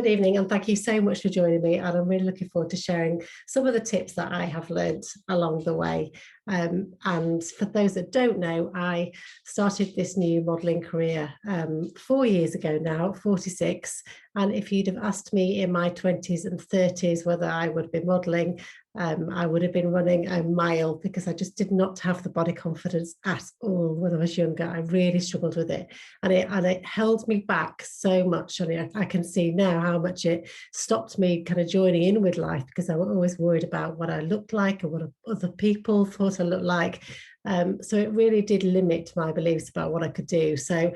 Good evening, and thank you so much for joining me. And I'm really looking forward to sharing some of the tips that I have learned along the way. And for those that don't know, I started this new modelling career 4 years ago now, 46. And if you'd have asked me in my 20s and 30s whether I would be modelling, I would have been running a mile because I just did not have the body confidence at all when I was younger. I really struggled with it, and it held me back so much. I mean, I can see now how much it stopped me kind of joining in with life, because I was always worried about what I looked like and what other people thought I looked like. So it really did limit my beliefs about what I could do. So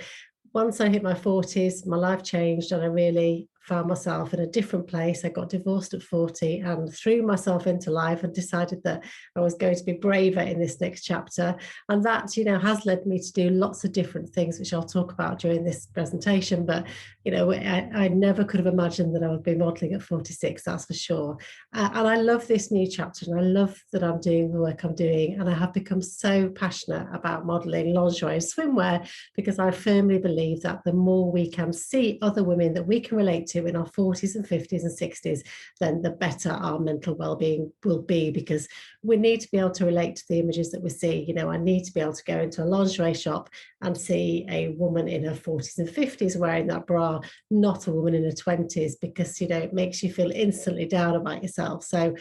once I hit my 40s, my life changed and I really found myself in a different place. I got divorced at 40 and threw myself into life and decided that I was going to be braver in this next chapter. And that, has led me to do lots of different things, which I'll talk about during this presentation. But, I never could have imagined that I would be modelling at 46, that's for sure. And I love this new chapter, and I love that I'm doing the work I'm doing. And I have become so passionate about modelling lingerie and swimwear, because I firmly believe that the more we can see other women that we can relate to in our 40s and 50s and 60s, then the better our mental well-being will be, because we need to be able to relate to the images that we see. I need to be able to go into a lingerie shop and see a woman in her 40s and 50s wearing that bra, not a woman in her 20s, because it makes you feel instantly down about yourself. So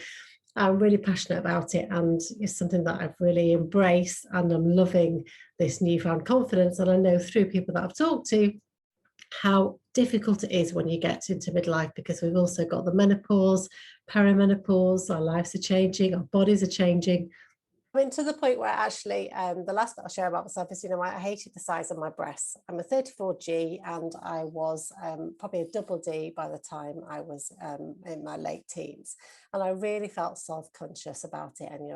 I'm really passionate about it, and it's something that I've really embraced, and I'm loving this newfound confidence. And I know through people that I've talked to how difficult it is when you get into midlife, because we've also got the menopause, perimenopause, our lives are changing, our bodies are changing. I mean, to the point where actually, the last bit I'll share about myself is, I hated the size of my breasts. I'm a 34G, and I was probably a double D by the time I was in my late teens. And I really felt self-conscious about it. And,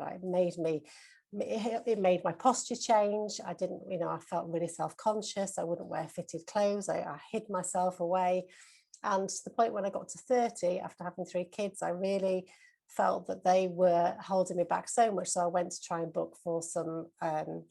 it made my posture change. I didn't, I felt really self-conscious. I wouldn't wear fitted clothes. I hid myself away. And to the point when I got to 30, after having 3 kids, I really felt that they were holding me back so much. So I went to try and book for some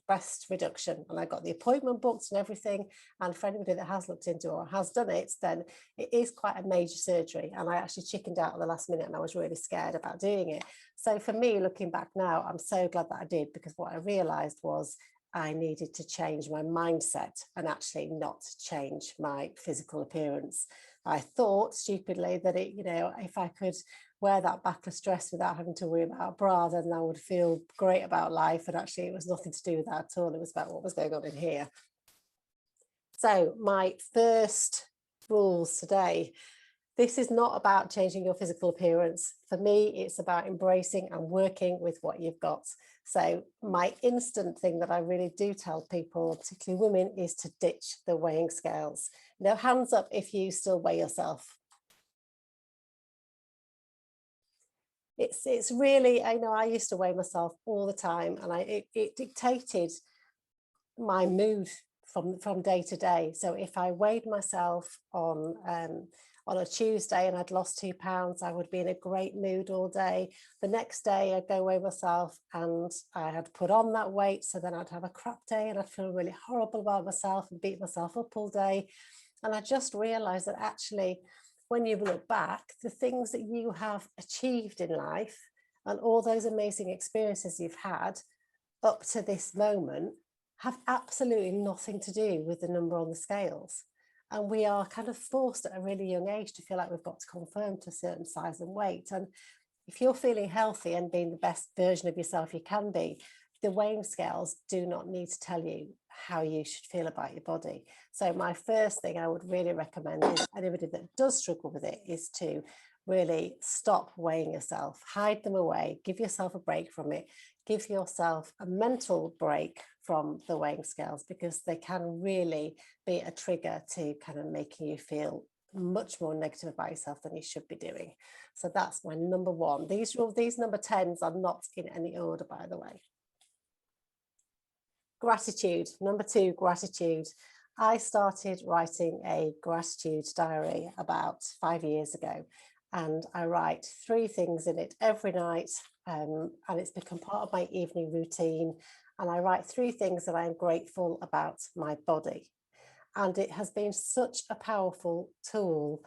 breast reduction, and I got the appointment booked and everything. And for anybody that has looked into or has done it, then it is quite a major surgery. And I actually chickened out at the last minute, and I was really scared about doing it. So for me, looking back now, I'm so glad that I did, because what I realized was I needed to change my mindset and actually not change my physical appearance. I thought stupidly that if I could wear that backless dress without having to worry about a bra, then I would feel great about life. And actually it was nothing to do with that at all. It was about what was going on in here. So my first rules today: this is not about changing your physical appearance. For me, it's about embracing and working with what you've got. So my instant thing that I really do tell people, particularly women, is to ditch the weighing scales. Hands up if you still weigh yourself. It's really, I used to weigh myself all the time, and it dictated my mood from day to day. So if I weighed myself on a Tuesday and I'd lost 2 pounds, I would be in a great mood all day. The next day I'd go weigh myself and I had put on that weight, so then I'd have a crap day and I'd feel really horrible about myself and beat myself up all day. And I just realized that actually, when you look back, the things that you have achieved in life and all those amazing experiences you've had up to this moment have absolutely nothing to do with the number on the scales. And we are kind of forced at a really young age to feel like we've got to conform to a certain size and weight. And if you're feeling healthy and being the best version of yourself you can be, the weighing scales do not need to tell you how you should feel about your body. So my first thing I would really recommend is anybody that does struggle with it is to really stop weighing yourself, hide them away, give yourself a break from it, give yourself a mental break from the weighing scales, because they can really be a trigger to kind of making you feel much more negative about yourself than you should be doing. So that's my number one. These number 10s are not in any order, by the way. Gratitude. Number 2, gratitude. I started writing a gratitude diary about 5 years ago, and I write 3 things in it every night, and it's become part of my evening routine. And I write 3 things that I'm grateful about my body. And it has been such a powerful tool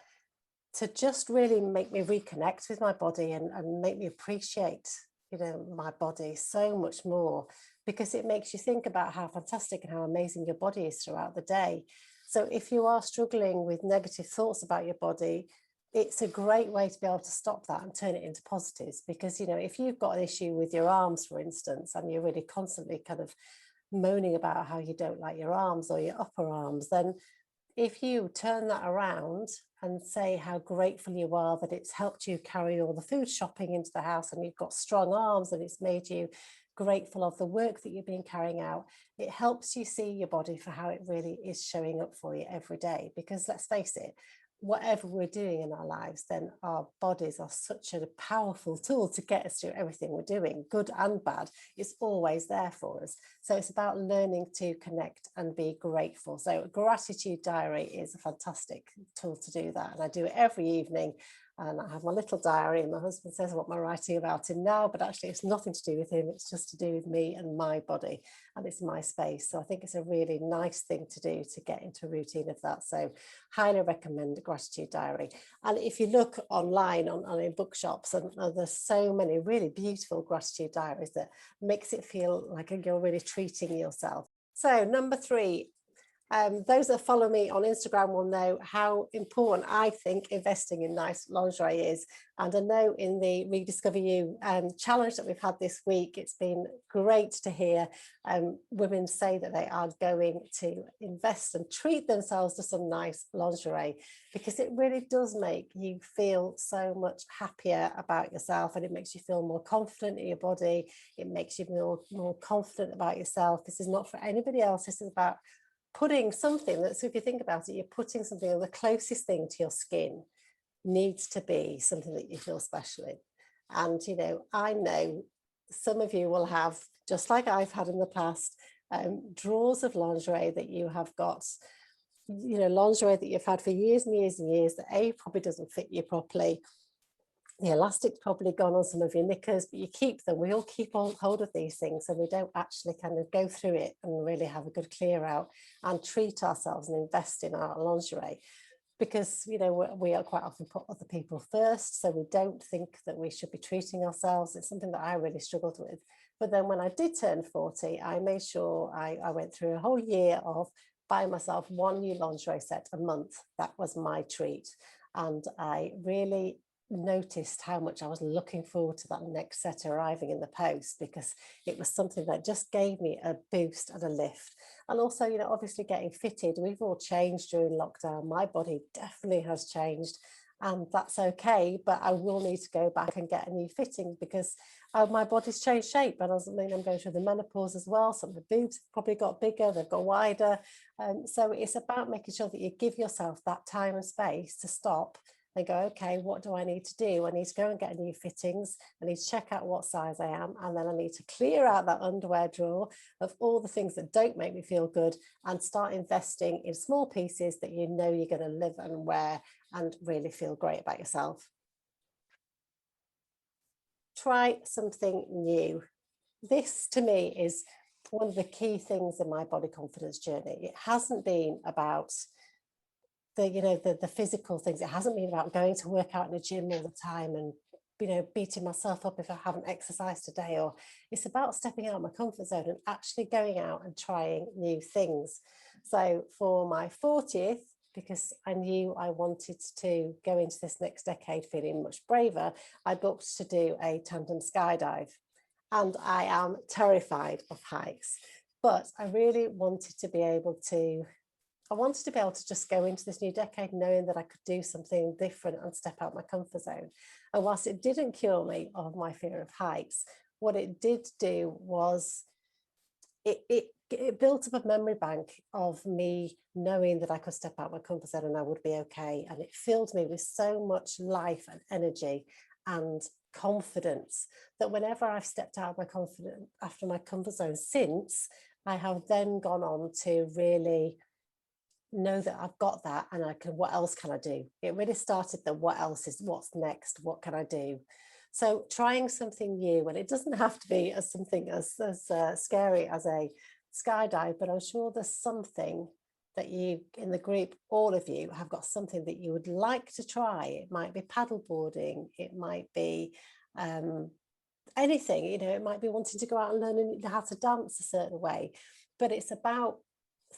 to just really make me reconnect with my body and make me appreciate, my body so much more, because it makes you think about how fantastic and how amazing your body is throughout the day. So if you are struggling with negative thoughts about your body, it's a great way to be able to stop that and turn it into positives. Because, if you've got an issue with your arms, for instance, and you're really constantly kind of moaning about how you don't like your arms or your upper arms, then if you turn that around and say how grateful you are that it's helped you carry all the food shopping into the house and you've got strong arms and it's made you grateful of the work that you've been carrying out, it helps you see your body for how it really is showing up for you every day. Because let's face it, whatever we're doing in our lives, then our bodies are such a powerful tool to get us through everything we're doing, good and bad. It's always there for us. So it's about learning to connect and be grateful. So gratitude diary is a fantastic tool to do that. And I do it every evening. And I have my little diary, and my husband says what am I writing about him now, but actually it's nothing to do with him. It's just to do with me and my body, and it's my space. So I think it's a really nice thing to do to get into a routine of that. So highly recommend a gratitude diary. And if you look online on bookshops, and there's so many really beautiful gratitude diaries that makes it feel like you're really treating yourself. So number 3, those that follow me on Instagram will know how important I think investing in nice lingerie is. And I know in the Rediscover You challenge that we've had this week, it's been great to hear women say that they are going to invest and treat themselves to some nice lingerie, because it really does make you feel so much happier about yourself, and it makes you feel more confident in your body. It makes you more confident about yourself. This is not for anybody else. This is about putting something that, so if you think about it, you're putting something, the closest thing to your skin needs to be something that you feel special in. And, I know some of you will have, just like I've had in the past, drawers of lingerie that you have got, lingerie that you've had for years and years and years that probably doesn't fit you properly. The elastic's probably gone on some of your knickers, but you keep them. We all keep hold of these things, so we don't actually kind of go through it and really have a good clear out and treat ourselves and invest in our lingerie. Because, we are quite often put other people first, so we don't think that we should be treating ourselves. It's something that I really struggled with. But then when I did turn 40, I made sure I went through a whole year of buying myself one new lingerie set a month. That was my treat. And I really noticed how much I was looking forward to that next set arriving in the post, because it was something that just gave me a boost and a lift. And also, obviously getting fitted, we've all changed during lockdown. My body definitely has changed, and that's okay, but I will need to go back and get a new fitting, because my body's changed shape. And I'm going through the menopause as well. Some of the boobs have probably got bigger, they've got wider. So it's about making sure that you give yourself that time and space to stop and go, okay, what do I need to do? I need to go and get new fittings. I need to check out what size I am. And then I need to clear out that underwear drawer of all the things that don't make me feel good, and start investing in small pieces that you're going to live and wear and really feel great about yourself. Try something new. This to me is one of the key things in my body confidence journey. It hasn't been about the physical things. It hasn't been about going to work out in a gym all the time and beating myself up if I haven't exercised today. Or it's about stepping out of my comfort zone and actually going out and trying new things. So for my 40th, because I knew I wanted to go into this next decade feeling much braver, I booked to do a tandem skydive. And I am terrified of heights, but I really wanted to be able to just go into this new decade knowing that I could do something different and step out my comfort zone. And whilst it didn't cure me of my fear of heights, what it did do was it built up a memory bank of me knowing that I could step out my comfort zone and I would be okay. And it filled me with so much life and energy and confidence that whenever I've stepped out after my comfort zone since, I have then gone on to really know that I've got that, and what else can I do? It really started what's next, what can I do? So trying something new, and it doesn't have to be something as scary as a skydive, but I'm sure there's something that you in the group, all of you have got something that you would like to try. It might be paddleboarding, it might be anything, it might be wanting to go out and learn how to dance a certain way. But it's about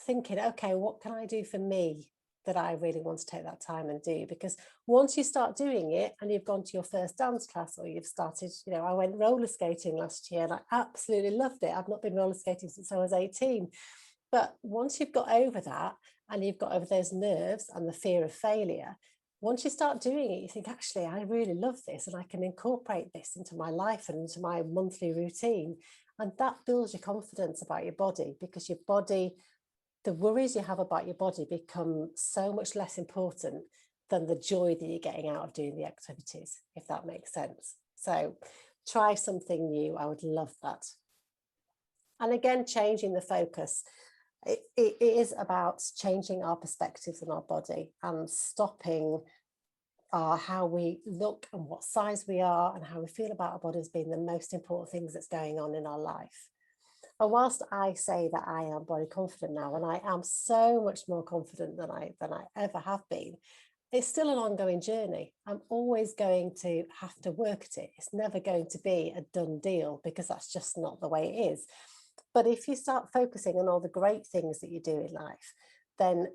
thinking, okay, what can I do for me that I really want to take that time and do? Because once you start doing it and you've gone to your first dance class, or you've started, I went roller skating last year and I absolutely loved it. I've not been roller skating since I was 18. But once you've got over that and you've got over those nerves and the fear of failure, once you start doing it, you think, actually, I really love this and I can incorporate this into my life and into my monthly routine. And that builds your confidence about your body, because your body, the worries you have about your body become so much less important than the joy that you're getting out of doing the activities, if that makes sense. So try something new. I would love that. And again, changing the focus. It is about changing our perspectives on our body and stopping how we look and what size we are and how we feel about our bodies being the most important things that's going on in our life. And whilst I say that I am body confident now, and I am so much more confident than I ever have been, it's still an ongoing journey. I'm always going to have to work at it. It's never going to be a done deal, because that's just not the way it is. But if you start focusing on all the great things that you do in life, then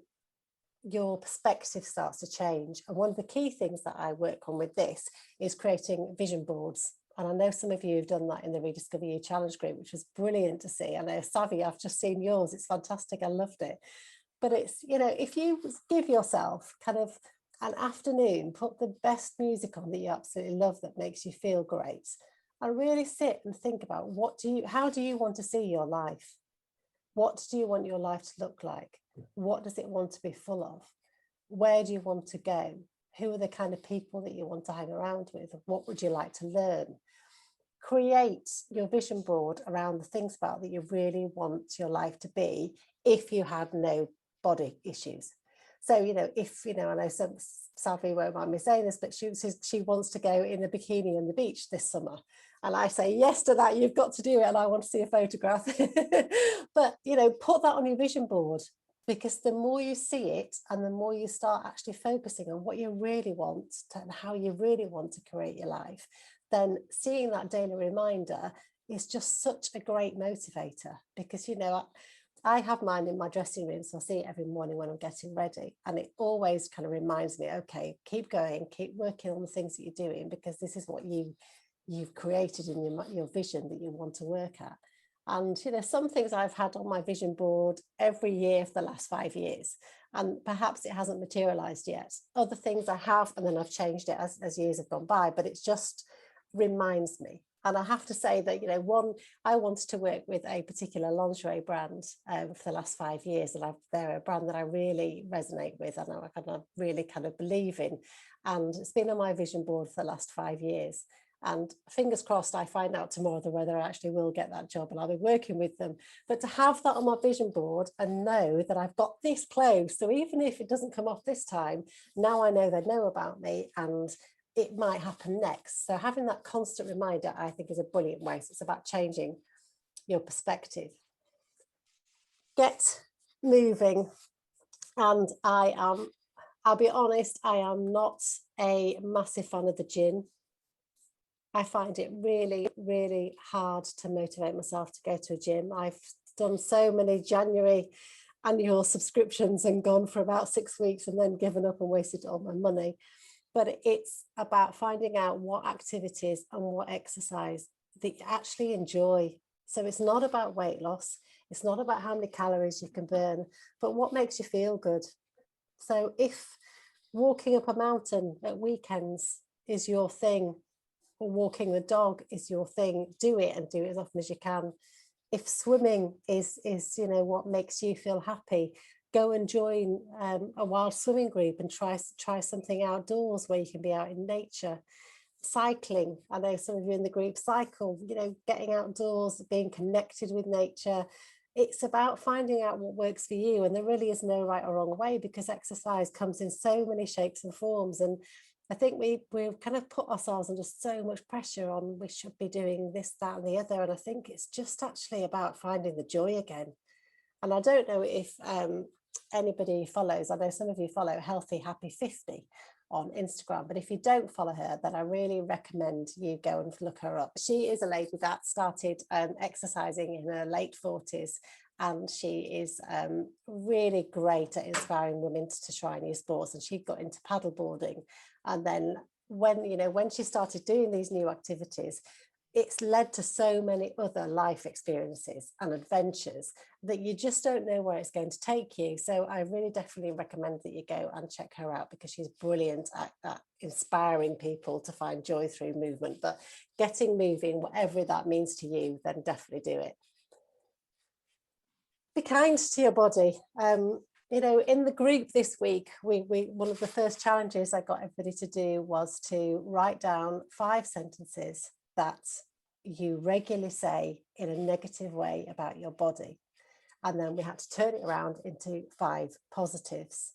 your perspective starts to change. And one of the key things that I work on with this is creating vision boards. And I know some of you have done that in the Rediscover You challenge group, which was brilliant to see. I know, Savvy, I've just seen yours. It's fantastic. I loved it. But it's, if you give yourself kind of an afternoon, put the best music on that you absolutely love, that makes you feel great, and really sit and think about how do you want to see your life? What do you want your life to look like? What does it want to be full of? Where do you want to go? Who are the kind of people that you want to hang around with? What would you like to learn? Create your vision board around the things about that you really want your life to be if you had no body issues. So, if, I know some Savvy won't mind me saying this, but she wants to go in a bikini on the beach this summer. And I say yes to that. You've got to do it. And I want to see a photograph. But, put that on your vision board, because the more you see it and the more you start actually focusing on what you really want and how you really want to create your life, then seeing that daily reminder is just such a great motivator. Because, I have mine in my dressing room, so I see it every morning when I'm getting ready. And it always kind of reminds me, okay, keep going, keep working on the things that you're doing, because this is what you've created in your vision that you want to work at. And, some things I've had on my vision board every year for the last 5 years, and perhaps it hasn't materialized yet. Other things I have, and then I've changed it as years have gone by, but it just reminds me. And I have to say that, I wanted to work with a particular lingerie brand for the last 5 years. And they're a brand that I really resonate with and I really kind of believe in. And it's been on my vision board for the last 5 years. And fingers crossed, I find out tomorrow whether I actually will get that job and I'll be working with them. But to have that on my vision board and know that I've got this close, so even if it doesn't come off this time, now I know they know about me and it might happen next. So having that constant reminder, I think, is a brilliant way. So it's about changing your perspective. Get moving. And I'll be honest, I am not a massive fan of the gym. I find it really, really hard to motivate myself to go to a gym. I've done so many January annual subscriptions and gone for about 6 weeks and then given up and wasted all my money. But it's about finding out what activities and what exercise that you actually enjoy. So it's not about weight loss. It's not about how many calories you can burn, but what makes you feel good. So if walking up a mountain at weekends is your thing, or walking the dog is your thing, do it, and do it as often as you can. If swimming is what makes you feel happy, go and join a wild swimming group and try something outdoors where you can be out in nature. Cycling, I know some of you in the group cycle, getting outdoors, being connected with nature. It's about finding out what works for you, and there really is no right or wrong way, because exercise comes in so many shapes and forms. And I think we've kind of put ourselves under so much pressure on we should be doing this, that, and the other. And I think it's just actually about finding the joy again. And I don't know if anybody follows, I know some of you follow Healthy Happy 50 on Instagram, but if you don't follow her, then I really recommend you go and look her up. She is a lady that started exercising in her late 40s, and she is really great at inspiring women to try new sports. And she got into paddleboarding, and then when she started doing these new activities, it's led to so many other life experiences and adventures that you just don't know where it's going to take you. So I really definitely recommend that you go and check her out, because she's brilliant at inspiring people to find joy through movement. But getting moving, whatever that means to you, then definitely do it. Be kind to your body. In the group this week, we one of the first challenges I got everybody to do was to write down 5 sentences that you regularly say in a negative way about your body. And then we had to turn it around into 5 positives.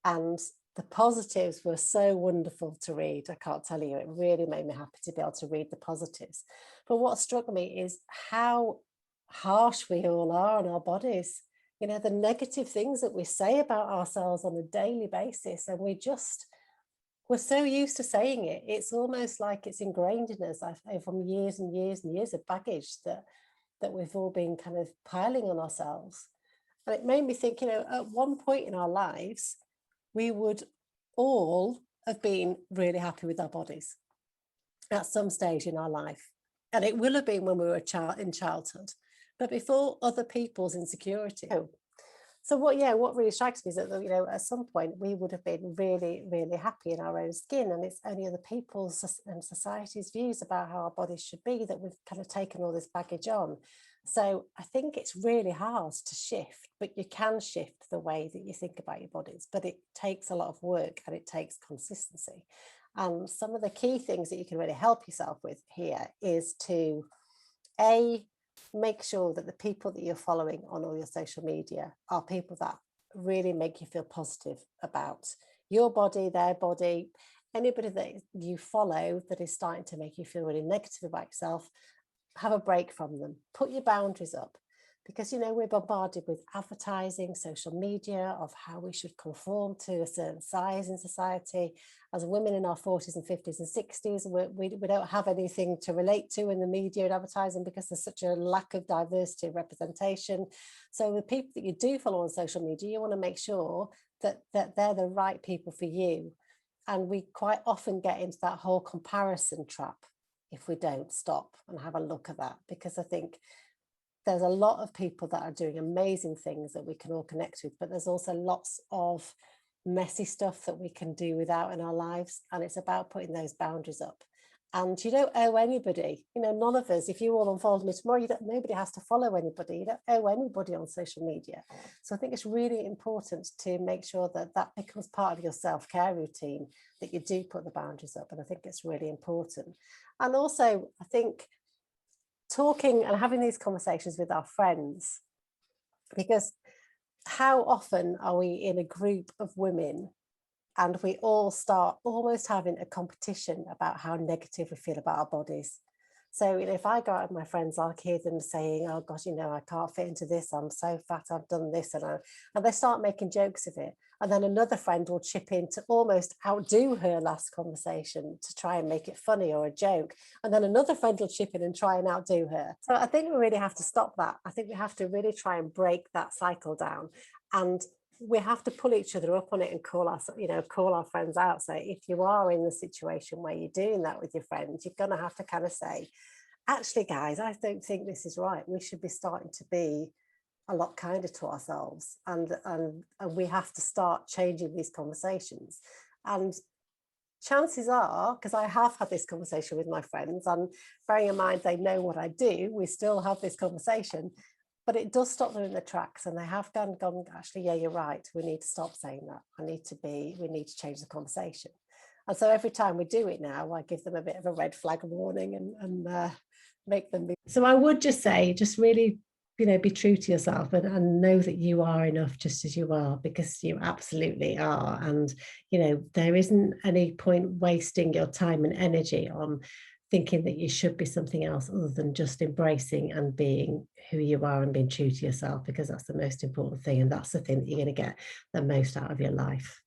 And the positives were so wonderful to read. I can't tell you, it really made me happy to be able to read the positives. But what struck me is how harsh we all are on our bodies. The negative things that we say about ourselves on a daily basis, and we're so used to saying it. It's almost like it's ingrained in us from years and years and years of baggage that we've all been kind of piling on ourselves. And it made me think, at one point in our lives, we would all have been really happy with our bodies at some stage in our life. And it will have been when we were in childhood, but before other people's insecurity. So what really strikes me is that, at some point we would have been really, really happy in our own skin, and it's only other people's and society's views about how our bodies should be that we've kind of taken all this baggage on. So I think it's really hard to shift, but you can shift the way that you think about your bodies, but it takes a lot of work and it takes consistency. And some of the key things that you can really help yourself with here is to make sure that the people that you're following on all your social media are people that really make you feel positive about your body, their body. Anybody that you follow that is starting to make you feel really negative about yourself, have a break from them. Put your boundaries up, because we're bombarded with advertising, social media, of how we should conform to a certain size in society. As women in our 40s and 50s and 60s, we don't have anything to relate to in the media and advertising, because there's such a lack of diversity of representation. So the people that you do follow on social media, you want to make sure that they're the right people for you. And we quite often get into that whole comparison trap if we don't stop and have a look at that, because I think there's a lot of people that are doing amazing things that we can all connect with, but there's also lots of messy stuff that we can do without in our lives. And it's about putting those boundaries up. And you don't owe anybody, none of us, if you all unfold me tomorrow, nobody has to follow anybody. You don't owe anybody on social media. So I think it's really important to make sure that becomes part of your self-care routine, that you do put the boundaries up. And I think it's really important. And also, I think talking and having these conversations with our friends, because how often are we in a group of women and we all start almost having a competition about how negative we feel about our bodies? So if I go out with my friends, I'll hear them saying, oh gosh, I can't fit into this, I'm so fat, I've done this, and they start making jokes of it. And then another friend will chip in to almost outdo her last conversation to try and make it funny or a joke. And then another friend will chip in and try and outdo her. So I think we really have to stop that. I think we have to really try and break that cycle down. And we have to pull each other up on it and call our friends out. So if you are in the situation where you're doing that with your friends, you're going to have to kind of say, actually, guys, I don't think this is right. We should be starting to be a lot kinder to ourselves, and we have to start changing these conversations. And chances are, because I have had this conversation with my friends, and bearing in mind they know what I do, we still have this conversation, but it does stop them in their tracks, and they have gone, actually, yeah, you're right, we need to stop saying that. We need to change the conversation. And so every time we do it now, I give them a bit of a red flag warning and make them. So I would just say, just really, be true to yourself and know that you are enough just as you are, because you absolutely are. And, there isn't any point wasting your time and energy on thinking that you should be something else other than just embracing and being who you are and being true to yourself, because that's the most important thing. And that's the thing that you're going to get the most out of your life.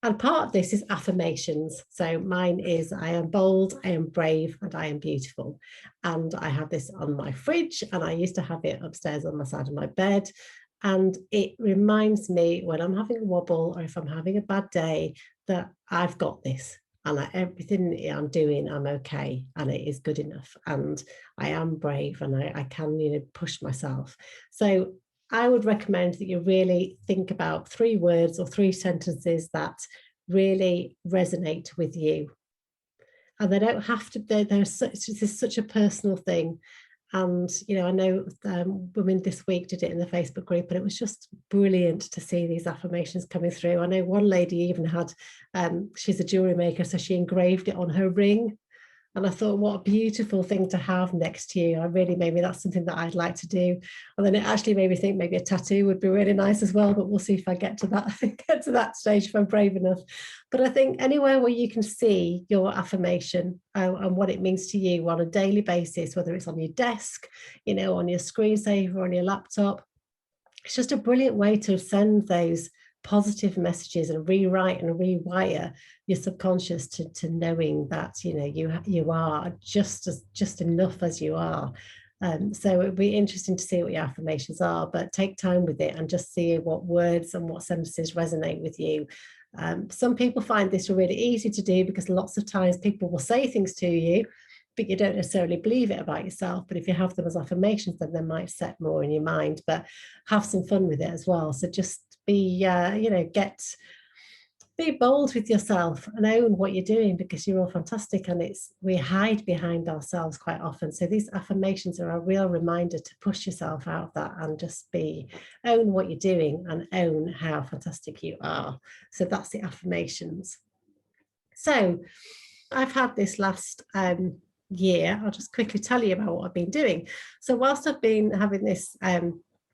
And part of this is affirmations. So mine is, I am bold, I am brave, and I am beautiful. And I have this on my fridge, and I used to have it upstairs on the side of my bed. And it reminds me when I'm having a wobble or if I'm having a bad day that I've got this. And everything I'm doing, I'm okay, and it is good enough. And I am brave, and I can, push myself. So I would recommend that you really think about 3 words or 3 sentences that really resonate with you. And they don't have to, this is such a personal thing. And, I know women this week did it in the Facebook group, and it was just brilliant to see these affirmations coming through. I know one lady even had, she's a jewelry maker, so she engraved it on her ring. And I thought, what a beautiful thing to have next to you. Maybe that's something that I'd like to do. And then it actually made me think maybe a tattoo would be really nice as well, but we'll see if I get to that stage, if I'm brave enough. But I think anywhere where you can see your affirmation and what it means to you on a daily basis, whether it's on your desk, on your screensaver, on your laptop, it's just a brilliant way to send those positive messages and rewrite and rewire your subconscious to knowing that you are just enough as you are. So it'd be interesting to see what your affirmations are, but take time with it and just see what words and what sentences resonate with you. Some people find this really easy to do because lots of times people will say things to you, but you don't necessarily believe it about yourself. But if you have them as affirmations, then they might set more in your mind, but have some fun with it as well. So just be bold with yourself and own what you're doing, because you're all fantastic. And we hide behind ourselves quite often. So these affirmations are a real reminder to push yourself out of that and just own what you're doing and own how fantastic you are. So that's the affirmations. So I've had this last year, I'll just quickly tell you about what I've been doing. So whilst I've been having this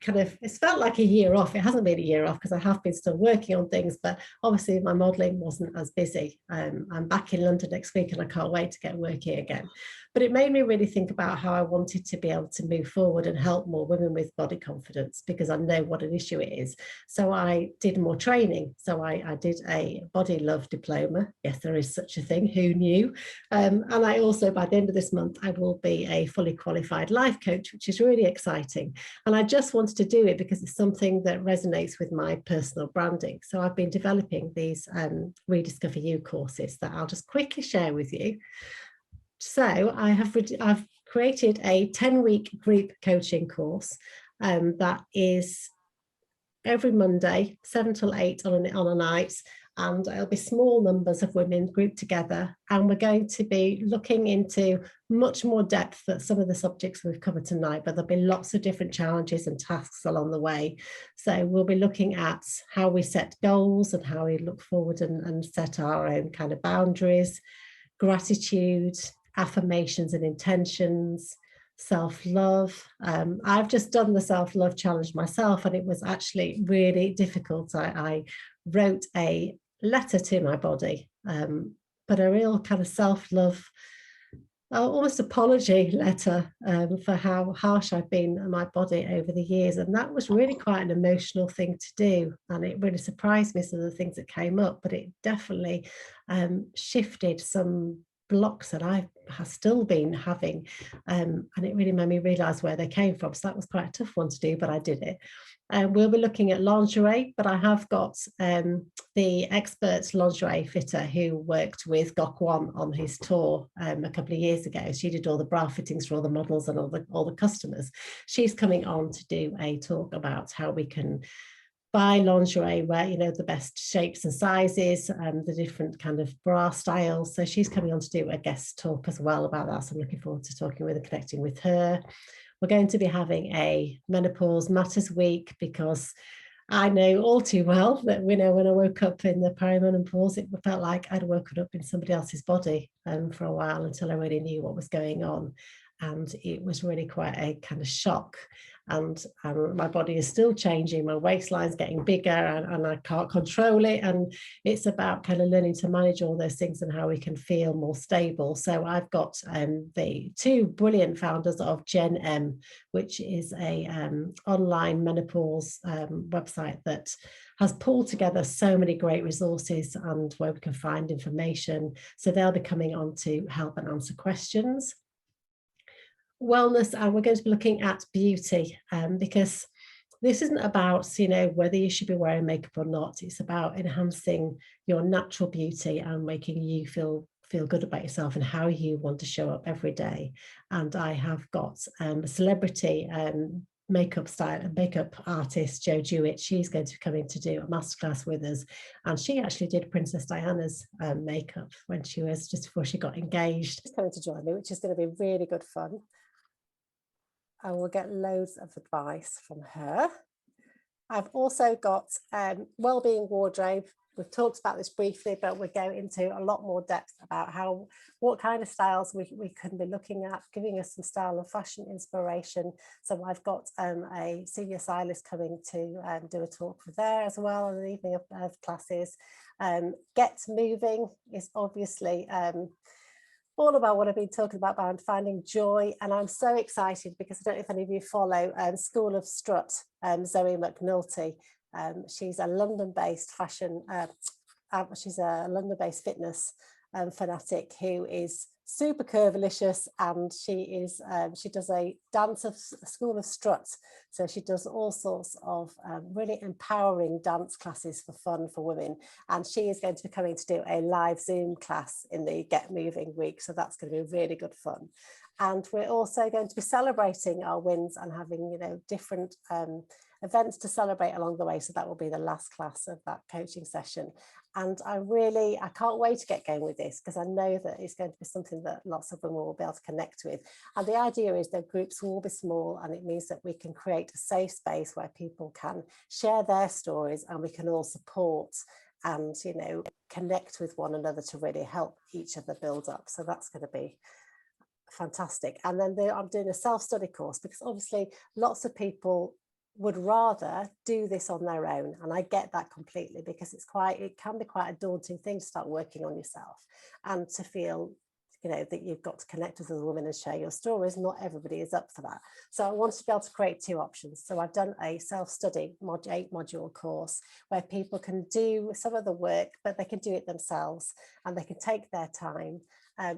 it's felt like a year off. It hasn't been a year off because I have been still working on things, but obviously my modelling wasn't as busy. I'm back in London next week and I can't wait to get working again. But it made me really think about how I wanted to be able to move forward and help more women with body confidence, because I know what an issue it is. So I did more training. So I did a body love diploma. Yes, there is such a thing. Who knew? And I also, by the end of this month, I will be a fully qualified life coach, which is really exciting. And I just wanted to do it because it's something that resonates with my personal branding. So I've been developing these Rediscover You courses that I'll just quickly share with you. So I've created a 10-week group coaching course that is every Monday, 7 till 8 on a night. And it'll be small numbers of women grouped together. And we're going to be looking into much more depth at some of the subjects we've covered tonight, but there'll be lots of different challenges and tasks along the way. So we'll be looking at how we set goals and how we look forward and set our own kind of boundaries, gratitude, affirmations and intentions, self-love. I've just done the self-love challenge myself, and it was actually really difficult. I wrote a letter to my body, but a real kind of self-love, almost apology letter for how harsh I've been on my body over the years. And that was really quite an emotional thing to do. And it really surprised me, some of the things that came up, but it definitely shifted some blocks that I have still been having. And it really made me realize where they came from. So that was quite a tough one to do, but I did it. We'll be looking at lingerie, but I have got the expert lingerie fitter who worked with Gok Wan on his tour a couple of years ago. She did all the bra fittings for all the models and all the customers. She's coming on to do a talk about how we can buy lingerie where, the best shapes and sizes, the different kind of bra styles. So she's coming on to do a guest talk as well about that. So I'm looking forward to talking with and connecting with her. We're going to be having a Menopause Matters Week, because I know all too well that when I woke up in the perimenopause, it felt like I'd woken up in somebody else's body for a while until I really knew what was going on. and it was really quite a kind of shock. And my body is still changing, my waistline's getting bigger, and I can't control it. And it's about kind of learning to manage all those things and how we can feel more stable. So I've got the two brilliant founders of Gen M, which is a online menopause website that has pulled together so many great resources and where we can find information. So they'll be coming on to help and answer questions. Wellness, and we're going to be looking at beauty, because this isn't about, you know, whether you should be wearing makeup or not. It's about enhancing your natural beauty and making you feel good about yourself and how you want to show up every day. And I have got a celebrity makeup artist, Jo Jewett. She's going to be coming to do a masterclass with us, and she actually did Princess Diana's makeup when she was just before she got engaged. She's coming to join me, which is going to be really good fun. And we'll get loads of advice from her. I've also got Wellbeing Wardrobe. We've talked about this briefly, but we're going into a lot more depth about what kind of styles we can be looking at, giving us some style and fashion inspiration. So I've got a senior stylist coming to do a talk for there as well, on the evening of classes. Get Moving is obviously all about what I've been talking about finding joy. And I'm so excited because I don't know if any of you follow School of Strut, Zoe McNulty. She's a London-based she's a London-based fitness fanatic who is super curvilicious, and she does a School of Strut. So she does all sorts of really empowering dance classes for fun for women, and she is going to be coming to do a live Zoom class in the Get Moving week, so that's going to be really good fun. And we're also going to be celebrating our wins and having, you know, different events to celebrate along the way. So that will be the last class of that coaching session. And I can't wait to get going with this, because I know that it's going to be something that lots of women will be able to connect with. And the idea is that groups will be small, and it means that we can create a safe space where people can share their stories, and we can all support and, you know, connect with one another to really help each other build up. So that's going to be fantastic. And then I'm doing a self-study course, because obviously lots of people would rather do this on their own, and I get that completely, because it can be quite a daunting thing to start working on yourself, and to feel, you know, that you've got to connect with other women and share your stories. Not everybody is up for that. So I wanted to be able to create two options. So I've done a self-study 8-module course where people can do some of the work, but they can do it themselves and they can take their time.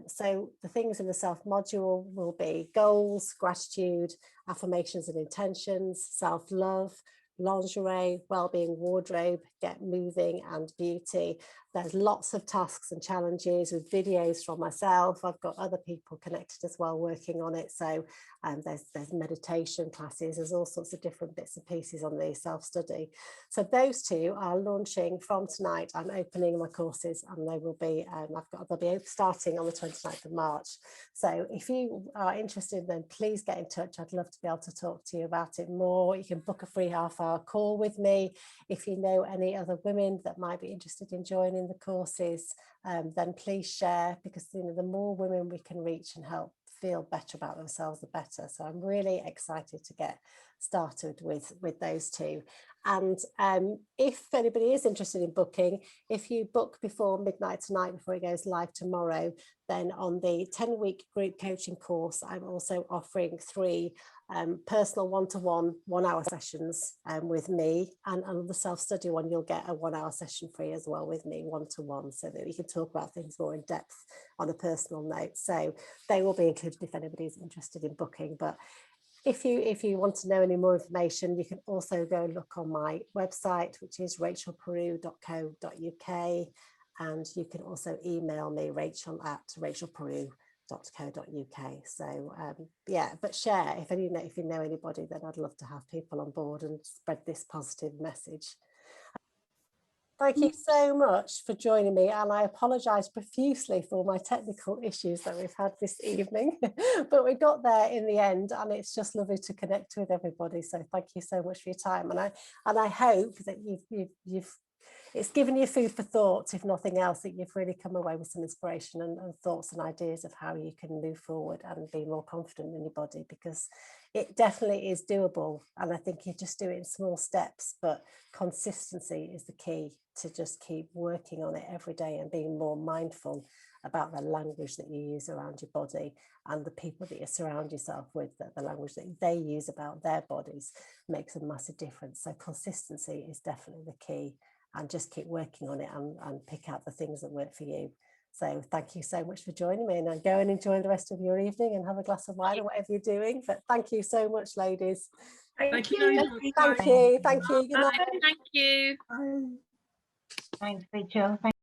So the things in the self module will be goals, gratitude, affirmations and intentions, self-love, lingerie, wellbeing wardrobe, get moving, and beauty. There's lots of tasks and challenges with videos from myself. I've got other people connected as well working on it. So there's meditation classes, there's all sorts of different bits and pieces on the self-study. So those two are launching from tonight. I'm opening my courses, and they will be, they'll be starting on the 29th of March. So if you are interested, then please get in touch. I'd love to be able to talk to you about it more. You can book a free half-hour call with me. If you know any other women that might be interested in joining the courses, then please share, because, you know, the more women we can reach and help feel better about themselves, the better. So I'm really excited to get started with those two. And if anybody is interested in booking, if you book before midnight tonight, before it goes live tomorrow, then on the 10-week group coaching course, I'm also offering 3 personal one-to-one 1-hour sessions with me, and on the self-study one, you'll get a 1-hour session free as well with me, one-to-one, so that we can talk about things more in depth on a personal note. So they will be included if anybody's interested in booking. But if you want to know any more information, you can also go look on my website, which is rachelperu.co.uk, and you can also email me, rachel@rachelperu.co.uk. So yeah, but share if you know anybody, then I'd love to have people on board and spread this positive message. Thank you so much for joining me, and I apologise profusely for my technical issues that we've had this evening, but we got there in the end, and it's just lovely to connect with everybody. So thank you so much for your time, and I hope that you've it's given you food for thought, if nothing else, that you've really come away with some inspiration and thoughts and ideas of how you can move forward and be more confident in your body, because it definitely is doable. And I think you just do it in small steps, but consistency is the key to just keep working on it every day and being more mindful about the language that you use around your body, and the people that you surround yourself with, that the language that they use about their bodies makes a massive difference. So consistency is definitely the key, and just keep working on it and pick out the things that work for you. So thank you so much for joining me, and I'll go and enjoy the rest of your evening and have a glass of wine or whatever you're doing. But thank you so much, ladies. Thank you. Thank you. Thank you. Good night. Thank you. Thanks, Rachel. Thank